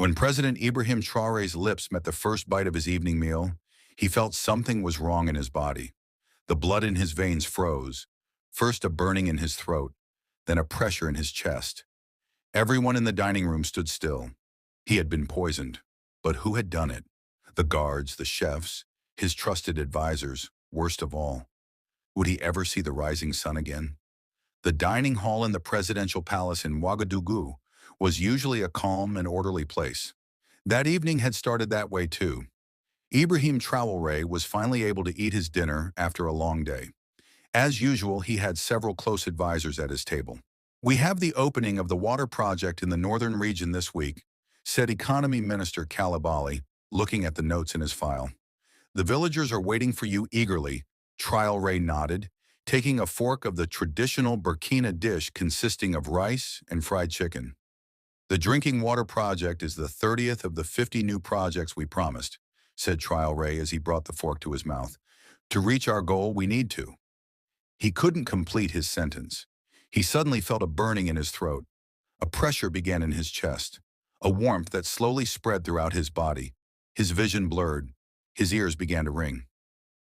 When President Ibrahim Traoré's lips met the first bite of his evening meal, he felt something was wrong in his body. The blood in his veins froze, first a burning in his throat, then a pressure in his chest. Everyone in the dining room stood still. He had been poisoned. But who had done it? The guards, the chefs, his trusted advisors, worst of all. Would he ever see the rising sun again? The dining hall in the presidential palace in Ouagadougou was usually a calm and orderly place. That evening had started that way too. Ibrahim Traoré was finally able to eat his dinner after a long day. As usual, he had several close advisors at his table. "We have the opening of the water project in the northern region this week," said Economy Minister Kalibali, looking at the notes in his file. "The villagers are waiting for you eagerly," Traoré nodded, taking a fork of the traditional Burkina dish consisting of rice and fried chicken. "The drinking water project is the 30th of the 50 new projects we promised," said Traoré as he brought the fork to his mouth. "To reach our goal, we need to." He couldn't complete his sentence. He suddenly felt a burning in his throat. A pressure began in his chest, a warmth that slowly spread throughout his body. His vision blurred. His ears began to ring.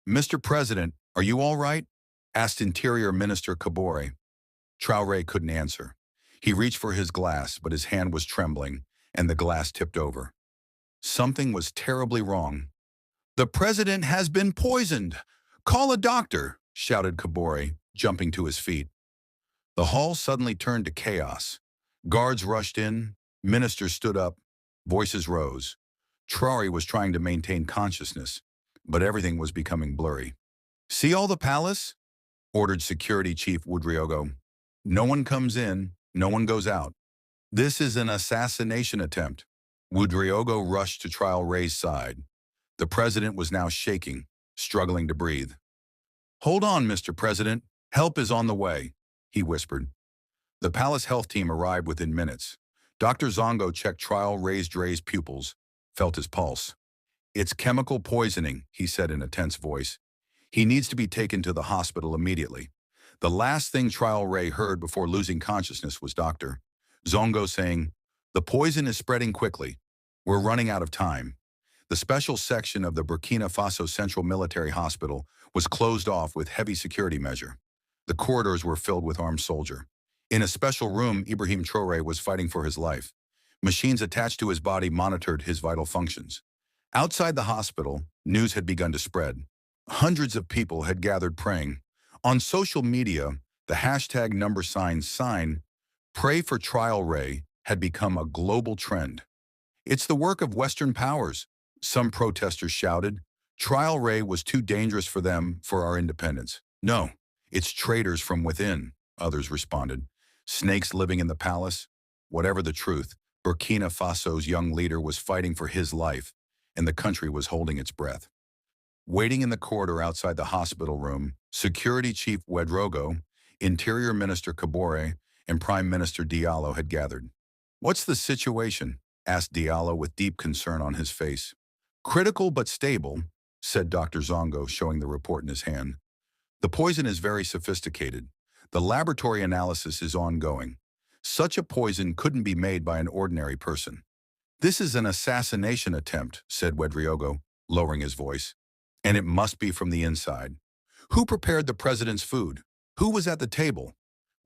"Mr. President, are you all right?" asked Interior Minister Kabore. Traoré couldn't answer. He reached for his glass, but his hand was trembling, and the glass tipped over. Something was terribly wrong. "The president has been poisoned! Call a doctor!" shouted Kabore, jumping to his feet. The hall suddenly turned to chaos. Guards rushed in, ministers stood up, voices rose. Traoré was trying to maintain consciousness, but everything was becoming blurry. "See all the palace?" ordered Security Chief Woodriogo. "No one comes in, no one goes out. This is an assassination attempt." Woodriogo rushed to Traoré's side. The president was now shaking, struggling to breathe. "Hold on, Mr. President. Help is on the way," he whispered. The palace health team arrived within minutes. Dr. Zongo checked Traoré's pupils, felt his pulse. "It's chemical poisoning," he said in a tense voice. "He needs to be taken to the hospital immediately." The last thing Traoré heard before losing consciousness was Dr. Zongo saying, "The poison is spreading quickly. We're running out of time." The special section of the Burkina Faso Central Military Hospital was closed off with heavy security measure. The corridors were filled with armed soldiers. In a special room, Ibrahim Traoré was fighting for his life. Machines attached to his body monitored his vital functions. Outside the hospital, news had begun to spread. Hundreds of people had gathered praying. On social media, the hashtag #sign pray for Traoré had become a global trend. "It's the work of Western powers," some protesters shouted. "Traoré was too dangerous for them for our independence." "No, it's traitors from within," others responded. "Snakes living in the palace." Whatever the truth, Burkina Faso's young leader was fighting for his life, and the country was holding its breath. Waiting in the corridor outside the hospital room, Security Chief Ouedraogo, Interior Minister Kabore, and Prime Minister Diallo had gathered. "What's the situation?" asked Diallo with deep concern on his face. "Critical but stable," said Dr. Zongo, showing the report in his hand. "The poison is very sophisticated. The laboratory analysis is ongoing. Such a poison couldn't be made by an ordinary person." "This is an assassination attempt," said Ouedraogo, lowering his voice. "And it must be from the inside. Who prepared the president's food? Who was at the table?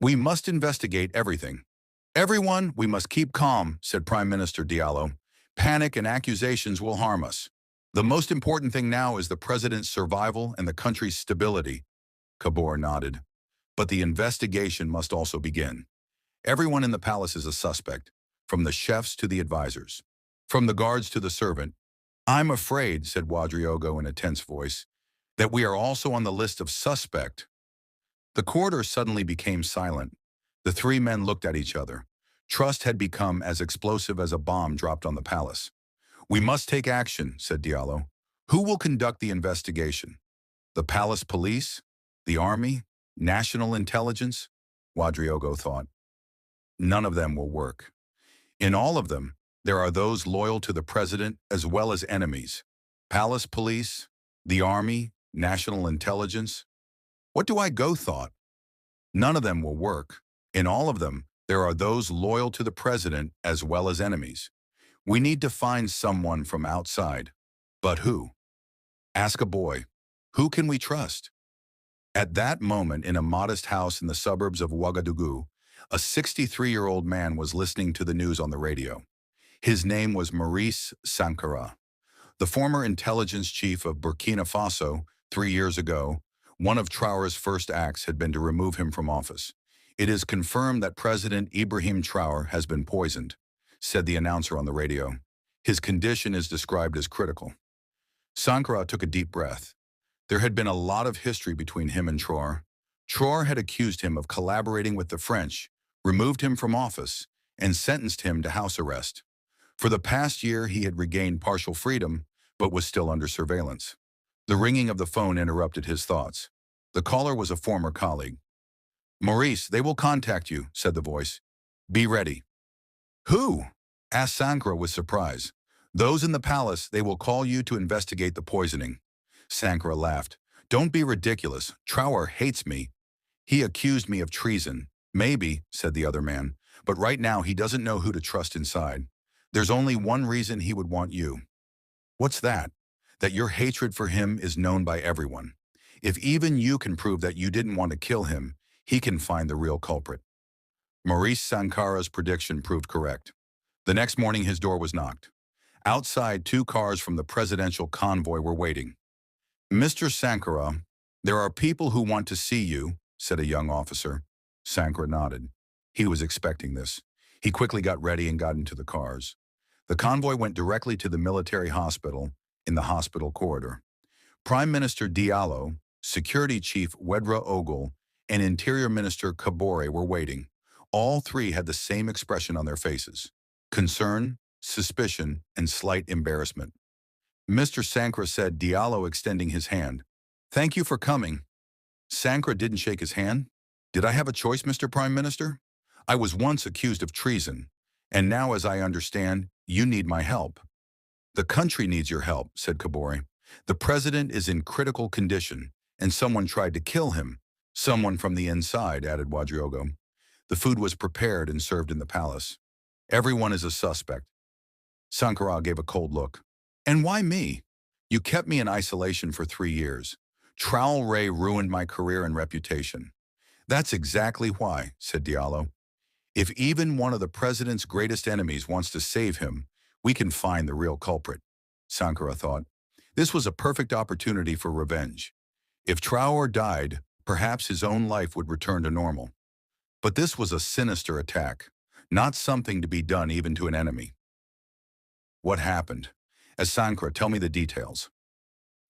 We must investigate everything." "Everyone, we must keep calm," said Prime Minister Diallo. "Panic and accusations will harm us. The most important thing now is the president's survival and the country's stability." Kabore nodded. "But the investigation must also begin. Everyone in the palace is a suspect, from the chefs to the advisors, from the guards to the servant." "I'm afraid," said Ouedraogo in a tense voice, "that we are also on the list of suspect." The corridor suddenly became silent. The three men looked at each other. Trust had become as explosive as a bomb dropped on the palace. "We must take action," said Diallo. "Who will conduct the investigation? The palace police? The army? National intelligence?" Ouedraogo thought. "None of them will work. In all of them, there are those loyal to the president as well as enemies. Palace police, the army, national intelligence. What do I go thought? None of them will work. In all of them, there are those loyal to the president as well as enemies. We need to find someone from outside. But who? Ask a boy. Who can we trust? At that moment, in a modest house in the suburbs of Ouagadougou, a 63-year-old man was listening to the news on the radio. His name was Maurice Sankara. The former intelligence chief of Burkina Faso, 3 years ago, one of Traoré's first acts had been to remove him from office. It is confirmed that President Ibrahim Traoré has been poisoned, said the announcer on the radio. His condition is described as critical. Sankara took a deep breath. There had been a lot of history between him and Traoré. Traoré had accused him of collaborating with the French, removed him from office, and sentenced him to house arrest. For the past year, he had regained partial freedom, but was still under surveillance. The ringing of the phone interrupted his thoughts. The caller was a former colleague. "Maurice, they will contact you," said the voice. "Be ready." "Who?" asked Sankara with surprise. "Those in the palace. They will call you to investigate the poisoning." Sankara laughed. "Don't be ridiculous. Traoré hates me. He accused me of treason." "Maybe," said the other man, "but right now he doesn't know who to trust inside. There's only one reason he would want you." "What's that?" "That your hatred for him is known by everyone. If even you can prove that you didn't want to kill him, he can find the real culprit." Maurice Sankara's prediction proved correct. The next morning his door was knocked. Outside, 2 cars from the presidential convoy were waiting. "Mr. Sankara, there are people who want to see you," said a young officer. Sankara nodded. He was expecting this. He quickly got ready and got into the cars. The convoy went directly to the military hospital in the hospital corridor. Prime Minister Diallo, Security Chief Wedra Ogle, and Interior Minister Kabore were waiting. All three had the same expression on their faces: concern, suspicion, and slight embarrassment. "Mr. Sankara," said Diallo, extending his hand. "Thank you for coming." Sankara didn't shake his hand. "Did I have a choice, Mr. Prime Minister? I was once accused of treason, and now, as I understand, you need my help." "The country needs your help," said Kabore. "The president is in critical condition, and someone tried to kill him." "Someone from the inside," added Wadriogo. The food was prepared and served in the palace. "Everyone is a suspect." Sankara gave a cold look. "And why me? You kept me in isolation for 3 years. Traoré ruined my career and reputation." "That's exactly why," said Diallo. "If even one of the president's greatest enemies wants to save him, we can find the real culprit." Sankara thought. This was a perfect opportunity for revenge. If Traoré died, perhaps his own life would return to normal. But this was a sinister attack, not something to be done even to an enemy. What happened? As Sankara, tell me the details.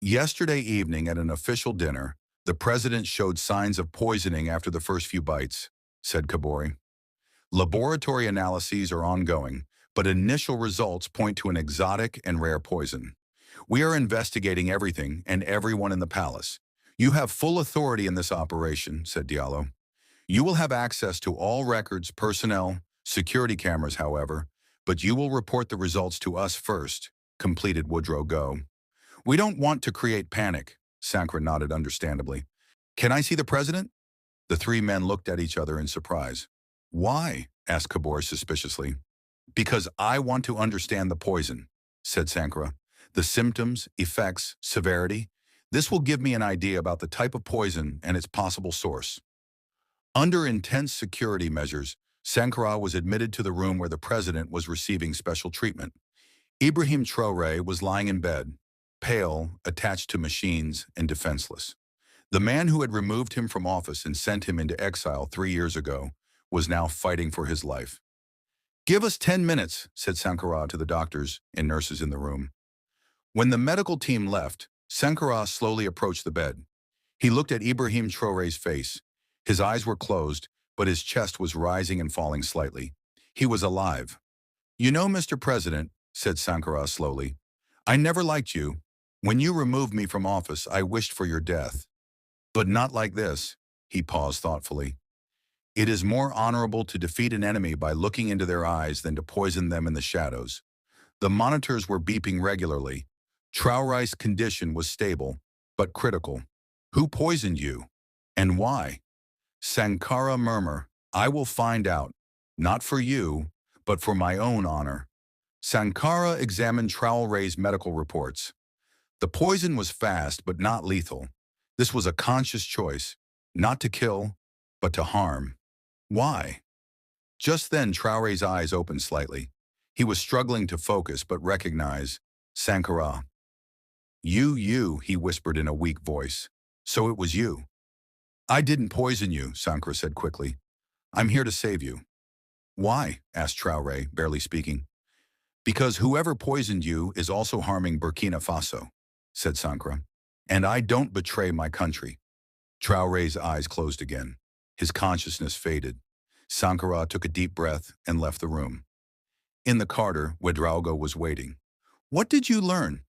Yesterday evening at an official dinner, the president showed signs of poisoning after the first few bites, said Kabore. Laboratory analyses are ongoing, but initial results point to an exotic and rare poison. We are investigating everything and everyone in the palace. You have full authority in this operation, said Diallo. You will have access to all records, personnel, security cameras, however, but you will report the results to us first, completed Woodrow Go. We don't want to create panic, Sankara nodded understandably. Can I see the president? The three men looked at each other in surprise. Why? Asked Kabore suspiciously. Because I want to understand the poison, said Sankara. The symptoms, effects, severity. This will give me an idea about the type of poison and its possible source. Under intense security measures, Sankara was admitted to the room where the president was receiving special treatment. Ibrahim Traoré was lying in bed, pale, attached to machines, and defenseless. The man who had removed him from office and sent him into exile 3 years ago was now fighting for his life. Give us 10 minutes, said Sankara to the doctors and nurses in the room. When the medical team left, Sankara slowly approached the bed. He looked at Ibrahim Traoré's face. His eyes were closed, but his chest was rising and falling slightly. He was alive. You know, Mr. President, said Sankara slowly, I never liked you. When you removed me from office, I wished for your death. But not like this, he paused thoughtfully. It is more honorable to defeat an enemy by looking into their eyes than to poison them in the shadows. The monitors were beeping regularly. Traoré's condition was stable, but critical. Who poisoned you? And why? Sankara murmured, I will find out, not for you, but for my own honor. Sankara examined Traoré's medical reports. The poison was fast but not lethal. This was a conscious choice, not to kill, but to harm. Why? Just then Traoré's eyes opened slightly. He was struggling to focus but recognize Sankara. You, he whispered in a weak voice. So it was you. I didn't poison you, Sankara said quickly. I'm here to save you. Why? Asked Traoré, barely speaking. Because whoever poisoned you is also harming Burkina Faso, said Sankara. And I don't betray my country. Traoré's eyes closed again. His consciousness faded. Sankara took a deep breath and left the room. In the corridor, Ouedraogo was waiting. What did you learn?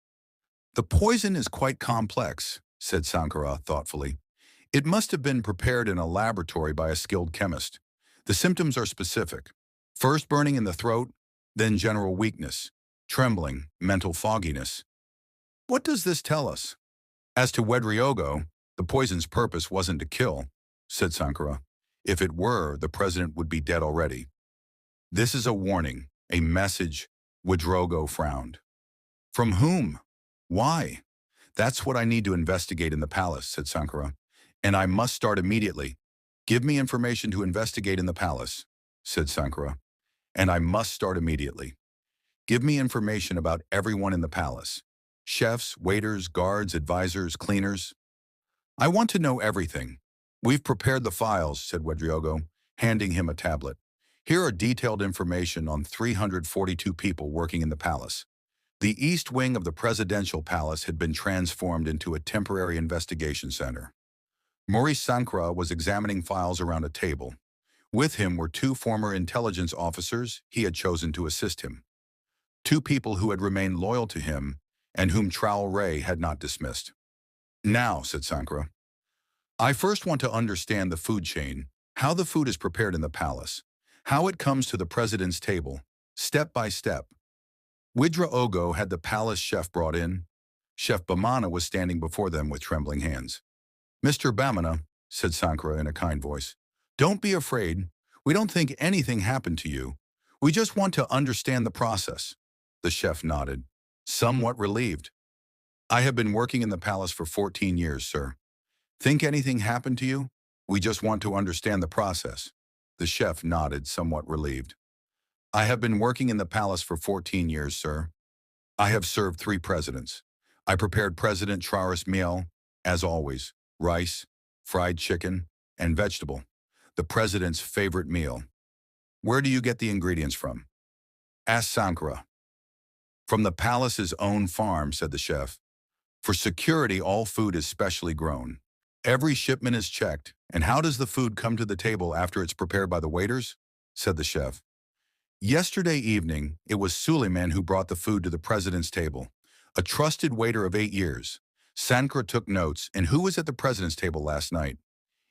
The poison is quite complex, said Sankara thoughtfully. It must have been prepared in a laboratory by a skilled chemist. The symptoms are specific. First burning in the throat, then general weakness, trembling, mental fogginess. What does this tell us? As to Ouedraogo, the poison's purpose wasn't to kill, said Sankara. If it were, the president would be dead already. This is a warning, a message. Ouedraogo frowned. From whom? Why? That's what I need to investigate in the palace, said Sankara. And I must start immediately. Give me information to investigate in the palace, said Sankara. And I must start immediately. Give me information about everyone in the palace. Chefs, waiters, guards, advisors, cleaners. I want to know everything. We've prepared the files, said Ouedraogo, handing him a tablet. Here are detailed information on 342 people working in the palace. The east wing of the presidential palace had been transformed into a temporary investigation center. Maurice Sankara was examining files around a table. With him were two former intelligence officers he had chosen to assist him. Two people who had remained loyal to him and whom Traoré had not dismissed. Now, said Sankara, I first want to understand the food chain, how the food is prepared in the palace, how it comes to the president's table, step by step. Ouedraogo had the palace chef brought in. Chef Bamana was standing before them with trembling hands. Mr. Bamana, said Sankara in a kind voice, don't be afraid. We don't think anything happened to you. We just want to understand the process. The chef nodded, somewhat relieved. I have been working in the palace for 14 years, sir. Think anything happened to you? We just want to understand the process. The chef nodded, somewhat relieved. I have been working in the palace for 14 years, sir. I have served 3 presidents. I prepared President Traoré's meal, as always, rice, fried chicken, and vegetable, the president's favorite meal. Where do you get the ingredients from? Asked Sankara. From the palace's own farm, said the chef. For security, all food is specially grown. Every shipment is checked. And how does the food come to the table after it's prepared by the waiters? Said the chef. Yesterday evening, it was Suleiman who brought the food to the president's table, a trusted waiter of 8 years. Sankara took notes, and who was at the president's table last night?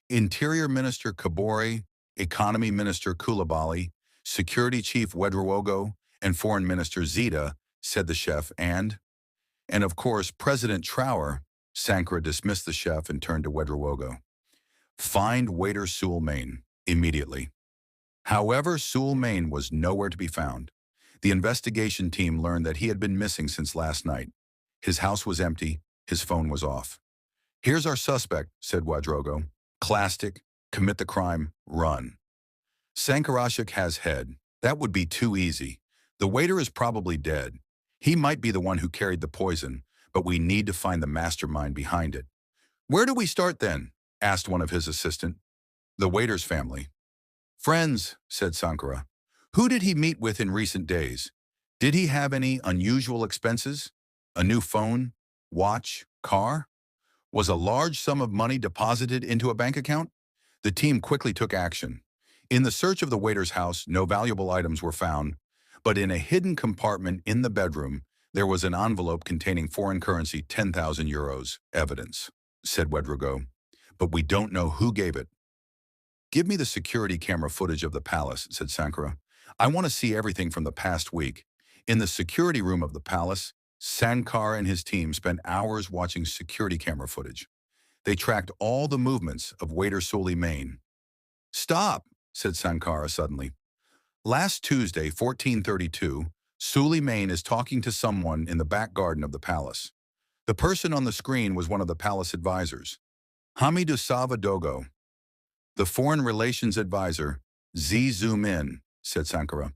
Interior Minister Kabore, Economy Minister Koulibaly, Security Chief Ouedraogo, and Foreign Minister Zita, said the chef, and of course, President Traoré. Sankara dismissed the chef and turned to Ouedraogo. Find waiter Suleiman immediately. However, Suleiman was nowhere to be found. The investigation team learned that he had been missing since last night. His house was empty, his phone was off. Here's our suspect, said Ouedraogo. Clastic, commit the crime, run. Sankara has head. That would be too easy. The waiter is probably dead. He might be the one who carried the poison, but we need to find the mastermind behind it. Where do we start then? Asked one of his assistants. The waiter's family. Friends, said Sankara. Who did he meet with in recent days? Did he have any unusual expenses? A new phone, watch, car? Was a large sum of money deposited into a bank account? The team quickly took action. In the search of the waiter's house, no valuable items were found, but in a hidden compartment in the bedroom, there was an envelope containing foreign currency 10,000 euros, evidence, said Ouedraogo. But we don't know who gave it. Give me the security camera footage of the palace, said Sankara. I want to see everything from the past week. In the security room of the palace, Sankara and his team spent hours watching security camera footage. They tracked all the movements of waiter Suleiman. Stop, said Sankara suddenly. Last Tuesday, 1432, Suleiman is talking to someone in the back garden of the palace. The person on the screen was one of the palace advisors. Hamidou Savadogo, the foreign relations advisor. Zoom in, said Sankara.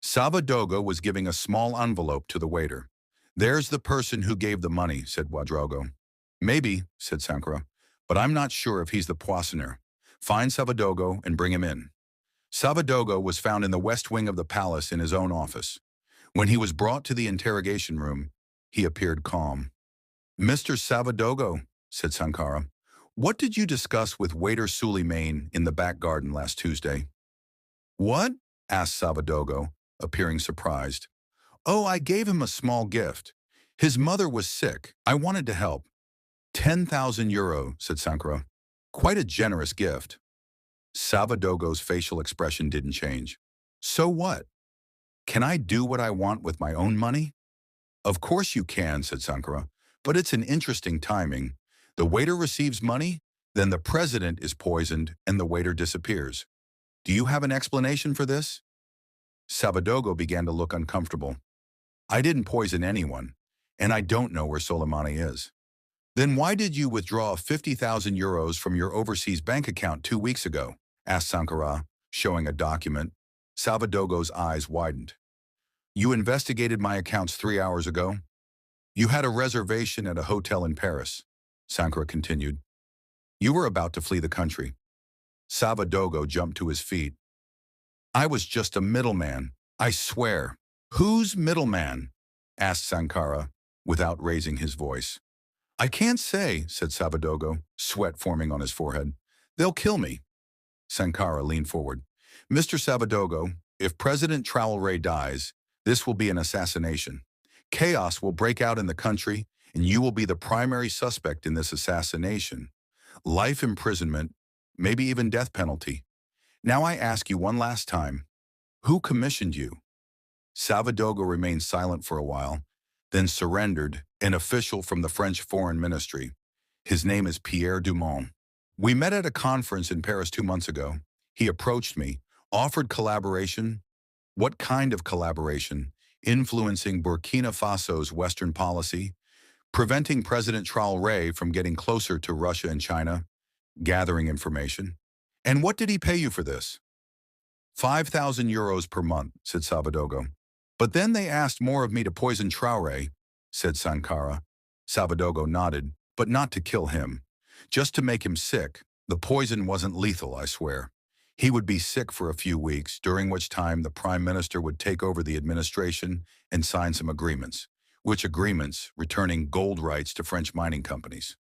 Savadogo was giving a small envelope to the waiter. There's the person who gave the money, said Ouedraogo. Maybe, said Sankara, but I'm not sure if he's the poissonnier. Find Savadogo and bring him in. Savadogo was found in the west wing of the palace in his own office. When he was brought to the interrogation room, he appeared calm. Mr. Savadogo, said Sankara, what did you discuss with waiter Suleiman in the back garden last Tuesday? What? Asked Savadogo, appearing surprised. Oh, I gave him a small gift. His mother was sick. I wanted to help. 10,000 euro, said Sankara. Quite a generous gift. Savadogo's facial expression didn't change. So what? Can I do what I want with my own money? Of course you can, said Sankara, but it's an interesting timing. The waiter receives money, then the president is poisoned and the waiter disappears. Do you have an explanation for this? Savadogo began to look uncomfortable. I didn't poison anyone, and I don't know where Soleimani is. Then why did you withdraw 50,000 euros from your overseas bank account 2 weeks ago? Asked Sankara, showing a document. Savadogo's eyes widened. You investigated my accounts 3 hours ago? You had a reservation at a hotel in Paris, Sankara continued. You were about to flee the country. Savadogo jumped to his feet. I was just a middleman, I swear. Who's middleman? Asked Sankara, without raising his voice. I can't say, said Savadogo, sweat forming on his forehead. They'll kill me. Sankara leaned forward. Mr. Savadogo, if President Traoré dies, this will be an assassination. Chaos will break out in the country, and you will be the primary suspect in this assassination. Life imprisonment, maybe even death penalty. Now I ask you one last time, who commissioned you? Savadogo remained silent for a while, then surrendered, an official from the French Foreign Ministry. His name is Pierre Dumont. We met at a conference in Paris 2 months ago. He approached me, offered collaboration. What kind of collaboration? Influencing Burkina Faso's Western policy, preventing President Traoré from getting closer to Russia and China, gathering information. And what did he pay you for this? 5,000 euros per month, said Savadogo. But then they asked more of me to poison Traoré, said Sankara. Savadogo nodded, but not to kill him. Just to make him sick. The poison wasn't lethal, I swear. He would be sick for a few weeks, during which time the Prime Minister would take over the administration and sign some agreements. Which agreements? Returning gold rights to French mining companies.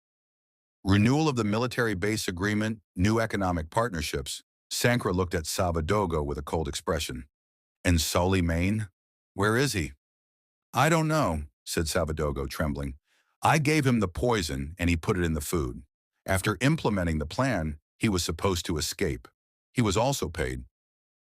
Renewal of the military base agreement, new economic partnerships. Sankara looked at Savadogo with a cold expression. And Suleiman? Where is he? I don't know, said Savadogo, trembling. I gave him the poison and he put it in the food. After implementing the plan, he was supposed to escape. He was also paid.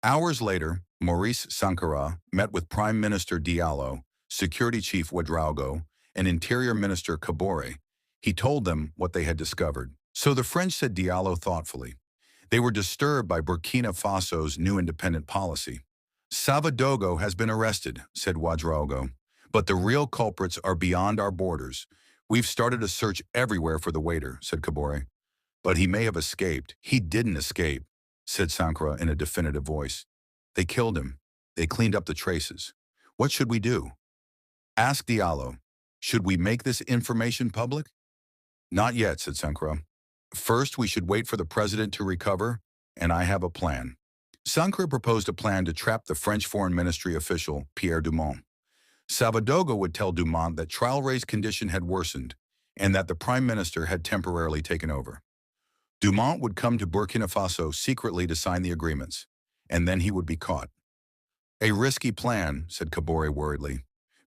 Hours later, Maurice Sankara met with Prime Minister Diallo, Security Chief Ouedraogo, and Interior Minister Kabore. He told them what they had discovered. So the French, said Diallo thoughtfully. They were disturbed by Burkina Faso's new independent policy. Savadogo has been arrested, said Ouedraogo, but the real culprits are beyond our borders. We've started a search everywhere for the waiter, said Kabore. But he may have escaped. He didn't escape, said Sankara in a definitive voice. They killed him. They cleaned up the traces. What should we do? Ask Diallo. Should we make this information public? Not yet, said Sankara. First, we should wait for the president to recover, and I have a plan. Sankara proposed a plan to trap the French Foreign Ministry official, Pierre Dumont. Savadogo would tell Dumont that Traoré's condition had worsened and that the Prime Minister had temporarily taken over. Dumont would come to Burkina Faso secretly to sign the agreements, and then he would be caught. A risky plan, said Kabore worriedly.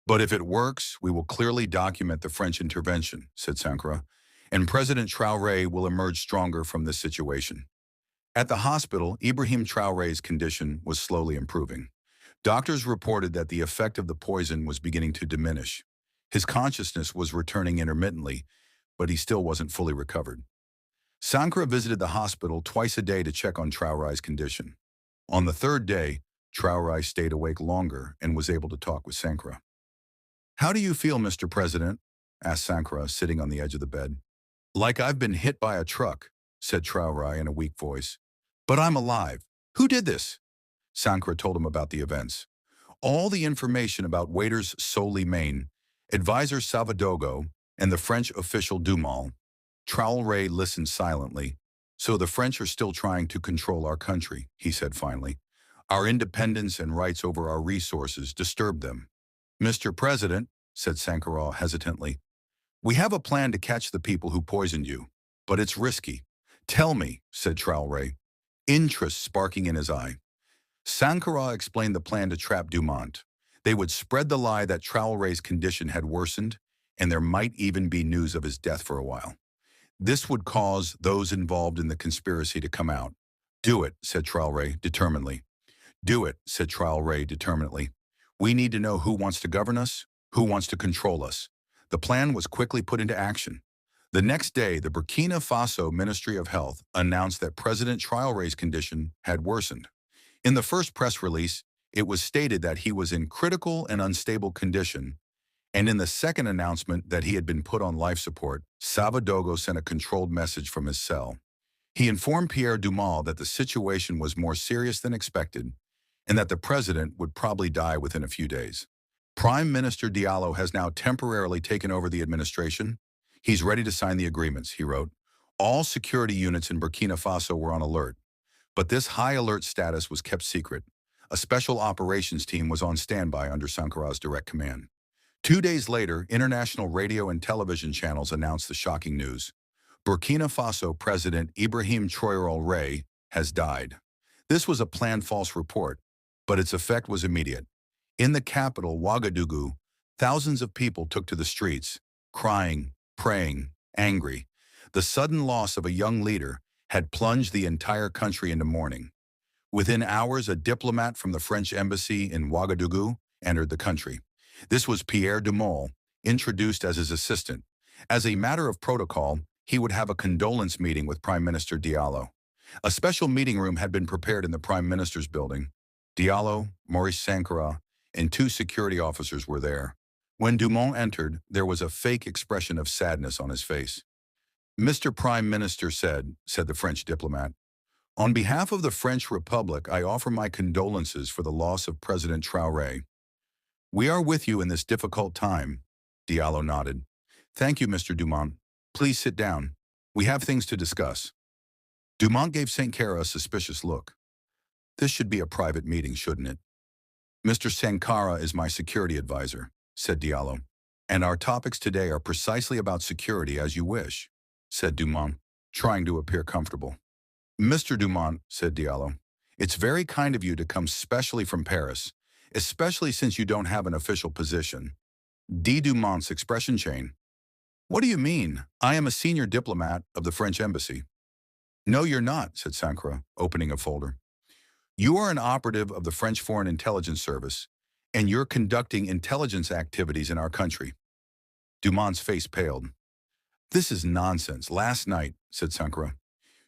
But if it works, we will clearly document the French intervention, said Sankara, and President Traoré will emerge stronger from this situation. At the hospital, Ibrahim Traoré's condition was slowly improving. Doctors reported that the effect of the poison was beginning to diminish. His consciousness was returning intermittently, but he still wasn't fully recovered. Sankara visited the hospital twice a day to check on Traoré's condition. On the third day, Traoré stayed awake longer and was able to talk with Sankara. "How do you feel, Mr. President?" asked Sankara, sitting on the edge of the bed. "Like I've been hit by a truck," said Traoré in a weak voice. "But I'm alive. Who did this?" Sankara told him about the events. All the information about waiters Soli Main, advisor Savadogo, and the French official Dumal. Traoré listened silently. "So the French are still trying to control our country," he said finally. "Our independence and rights over our resources disturb them." "Mr. President," said Sankara hesitantly, "we have a plan to catch the people who poisoned you, but it's risky." "Tell me," said Traoré, interest sparking in his eye. Sankara explained the plan to trap Dumont. They would spread the lie that Traoré's condition had worsened, and there might even be news of his death for a while. This would cause those involved in the conspiracy to come out. "Do it," said Traoré determinedly. "Do it," said Traoré determinedly. "We need to know who wants to govern us, who wants to control us." The plan was quickly put into action. The next day, the Burkina Faso Ministry of Health announced that President Traoré's condition had worsened. In the first press release, it was stated that he was in critical and unstable condition, and in the second announcement that he had been put on life support, Savadogo sent a controlled message from his cell. He informed Pierre Dumal that the situation was more serious than expected, and that the president would probably die within a few days. Prime Minister Diallo has now temporarily taken over the administration. He's ready to sign the agreements, he wrote. All security units in Burkina Faso were on alert. But this high alert status was kept secret. A special operations team was on standby under Sankara's direct command. 2 days later, international radio and television channels announced the shocking news. Burkina Faso President Ibrahim Traoré has died. This was a planned false report, but its effect was immediate. In the capital, Ouagadougou, thousands of people took to the streets, crying, praying, angry. The sudden loss of a young leader had plunged the entire country into mourning. Within hours, a diplomat from the French embassy in Ouagadougou entered the country. This was Pierre Dumal, introduced as his assistant. As a matter of protocol, he would have a condolence meeting with Prime Minister Diallo. A special meeting room had been prepared in the Prime Minister's building. Diallo, Maurice Sankara, and 2 security officers were there. When Dumont entered, there was a fake expression of sadness on his face. "Mr. Prime Minister said the French diplomat, on behalf of the French Republic, I offer my condolences for the loss of President Traoré. We are with you in this difficult time." Diallo nodded. "Thank you, Mr. Dumont. Please sit down. We have things to discuss." Dumont gave Sankara a suspicious look. "This should be a private meeting, shouldn't it?" "Mr. Sankara is my security advisor," said Diallo, "and our topics today are precisely about security as you wish," said Dumont, trying to appear comfortable. "Mr. Dumont," said Diallo, "it's very kind of you to come specially from Paris, especially since you don't have an official position." Dumont's expression changed. "What do you mean? I am a senior diplomat of the French embassy." "No, you're not," said Sankara, opening a folder. "You are an operative of the French Foreign Intelligence Service, and you're conducting intelligence activities in our country." Dumont's face paled. "This is nonsense. Last night," said Sankara,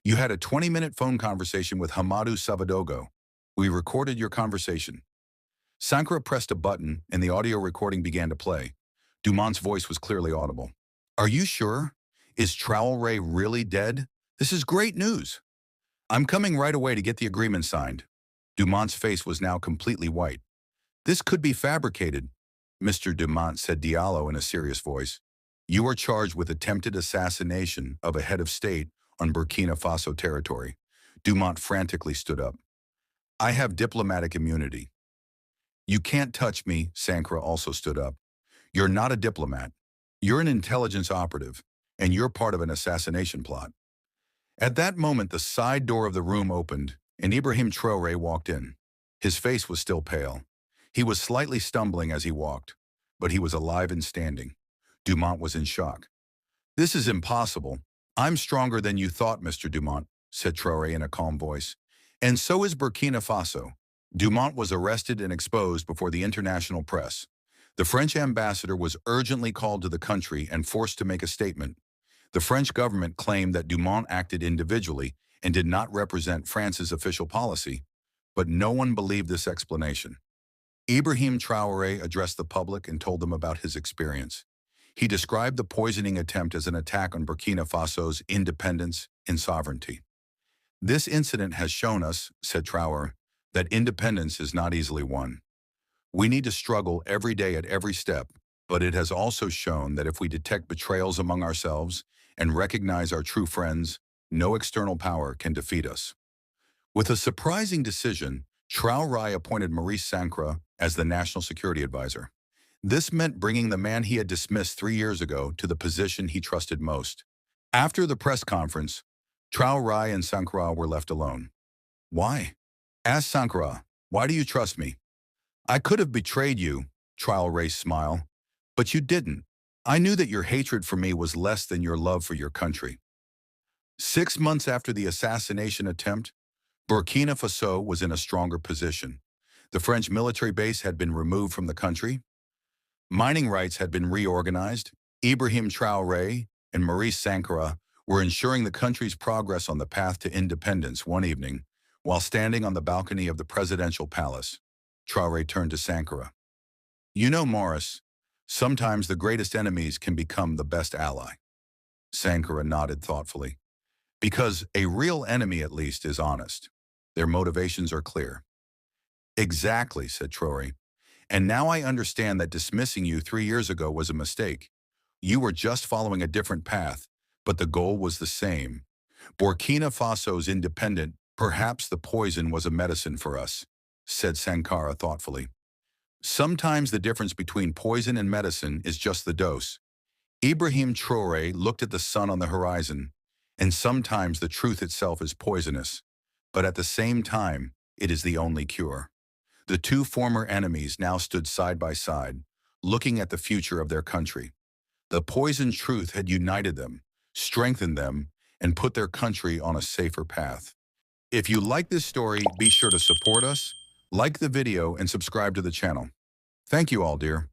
"you had a 20-minute phone conversation with Hamadou Savadogo. We recorded your conversation." Sankara pressed a button, and the audio recording began to play. Dumont's voice was clearly audible. "Are you sure? Is Traoré really dead? This is great news. I'm coming right away to get the agreement signed." Dumont's face was now completely white. "This could be fabricated," Mr. Dumont said Diallo in a serious voice. "You are charged with attempted assassination of a head of state on Burkina Faso territory." Dumont frantically stood up. "I have diplomatic immunity." "You can't touch me," Sankara also stood up. "You're not a diplomat. You're an intelligence operative, and you're part of an assassination plot." At that moment, the side door of the room opened, and Ibrahim Traoré walked in. His face was still pale. He was slightly stumbling as he walked, but he was alive and standing. Dumont was in shock. "This is impossible. I'm stronger than you thought, Mr. Dumont," said Traoré in a calm voice. "And so is Burkina Faso." Dumont was arrested and exposed before the international press. The French ambassador was urgently called to the country and forced to make a statement. The French government claimed that Dumont acted individually and did not represent France's official policy, but no one believed this explanation. Ibrahim Traoré addressed the public and told them about his experience. He described the poisoning attempt as an attack on Burkina Faso's independence and sovereignty. "This incident has shown us," said Traoré, "that independence is not easily won. We need to struggle every day at every step, but it has also shown that if we detect betrayals among ourselves and recognize our true friends, no external power can defeat us." With a surprising decision, Traoré appointed Maurice Sankara as the National Security Advisor. This meant bringing the man he had dismissed 3 years ago to the position he trusted most. After the press conference, Traoré and Sankara were left alone. "Why?" asked Sankara. "Why do you trust me?" "I could have betrayed you," Traoré smiled, "but you didn't. I knew that your hatred for me was less than your love for your country." 6 months after the assassination attempt, Burkina Faso was in a stronger position. The French military base had been removed from the country. Mining rights had been reorganized. Ibrahim Traoré and Maurice Sankara were ensuring the country's progress on the path to independence one evening, while standing on the balcony of the presidential palace. Traoré turned to Sankara. "You know, Maurice, sometimes the greatest enemies can become the best ally." Sankara nodded thoughtfully. "Because a real enemy, at least, is honest. Their motivations are clear." "Exactly," said Traoré. "And now I understand that dismissing you 3 years ago was a mistake. You were just following a different path, but the goal was the same. Burkina Faso's independent, perhaps the poison was a medicine for us," said Sankara thoughtfully. "Sometimes the difference between poison and medicine is just the dose." Ibrahim Traoré looked at the sun on the horizon, and sometimes the truth itself is poisonous, but at the same time, it is the only cure. The two former enemies now stood side by side, looking at the future of their country. The poisoned truth had united them, strengthened them, and put their country on a safer path. If you like this story, be sure to support us, like the video, and subscribe to the channel. Thank you all, dear.